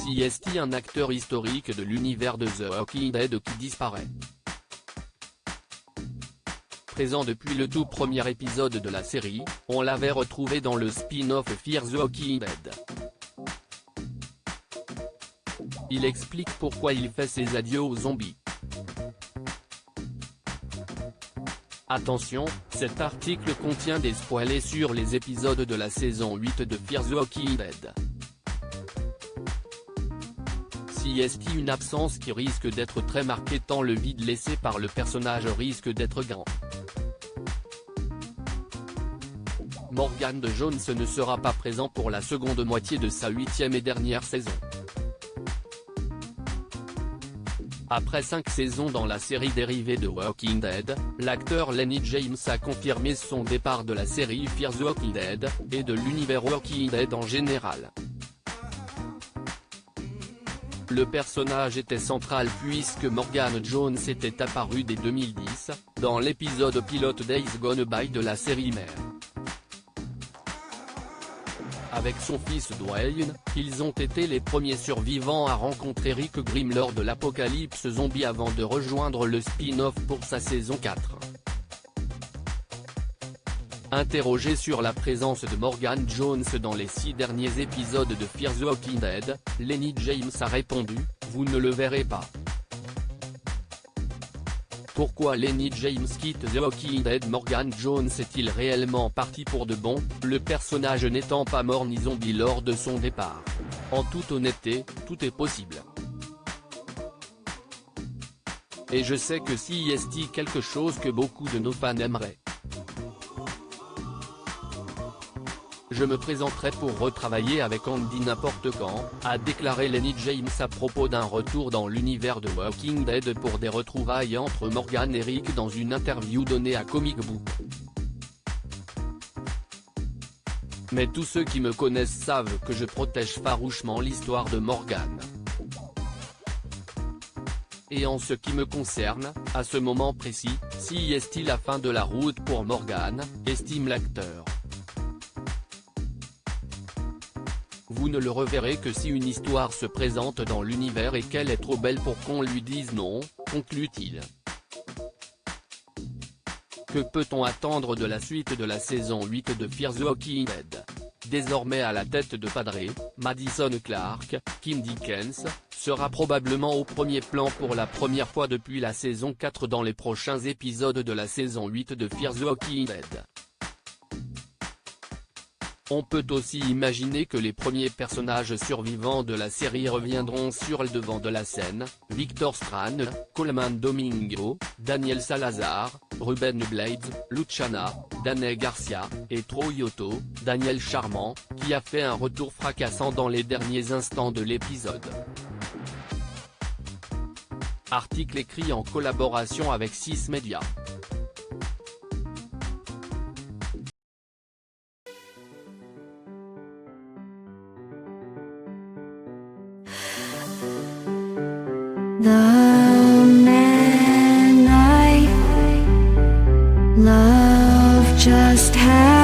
CST, un acteur historique de l'univers de The Walking Dead qui disparaît. Présent depuis le tout premier épisode de la série, on l'avait retrouvé dans le spin-off Fear the Walking Dead. Il explique pourquoi il fait ses adieux aux zombies. Attention, cet article contient des spoilers sur les épisodes de la saison 8 de Fear the Walking Dead. CST, une absence qui risque d'être très marquée tant le vide laissé par le personnage risque d'être grand. Morgan Jones ne sera pas présent pour la seconde moitié de sa 8e et dernière saison. Après 5 saisons dans la série dérivée de Walking Dead, l'acteur Lenny James a confirmé son départ de la série Fear the Walking Dead, et de l'univers Walking Dead en général. Le personnage était central puisque Morgan Jones était apparu dès 2010, dans l'épisode pilote Days Gone By de la série mère. Avec son fils Dwayne, ils ont été les premiers survivants à rencontrer Rick Grimm lors de l'apocalypse zombie avant de rejoindre le spin-off pour sa saison 4. Interrogé sur la présence de Morgan Jones dans les 6 derniers épisodes de Fear the Walking Dead, Lenny James a répondu « Vous ne le verrez pas ». Pourquoi Lenny James quitte The Walking Dead? Morgan Jones est-il réellement parti pour de bon, le personnage n'étant pas mort ni zombie lors de son départ? En toute honnêteté, tout est possible. Et je sais que CST quelque chose que beaucoup de nos fans aimeraient. Je me présenterai pour retravailler avec Andy n'importe quand, a déclaré Lenny James à propos d'un retour dans l'univers de Walking Dead pour des retrouvailles entre Morgan et Rick dans une interview donnée à Comic Book. Mais tous ceux qui me connaissent savent que je protège farouchement l'histoire de Morgan. Et en ce qui me concerne, à ce moment précis, si est-il la fin de la route pour Morgan, estime l'acteur. Vous ne le reverrez que si une histoire se présente dans l'univers et qu'elle est trop belle pour qu'on lui dise non, conclut-il. Que peut-on attendre de la suite de la saison 8 de Fear the Walking Dead? Désormais à la tête de Padre, Madison Clark, Kim Dickens, sera probablement au premier plan pour la première fois depuis la saison 4 dans les prochains épisodes de la saison 8 de Fear the Walking Dead. On peut aussi imaginer que les premiers personnages survivants de la série reviendront sur le devant de la scène, Victor Strand, Coleman Domingo, Daniel Salazar, Ruben Blades, Luciana, Danny Garcia, et Troyoto, Daniel Charmant, qui a fait un retour fracassant dans les derniers instants de l'épisode. Article écrit en collaboration avec 6 Médias. The man I love just had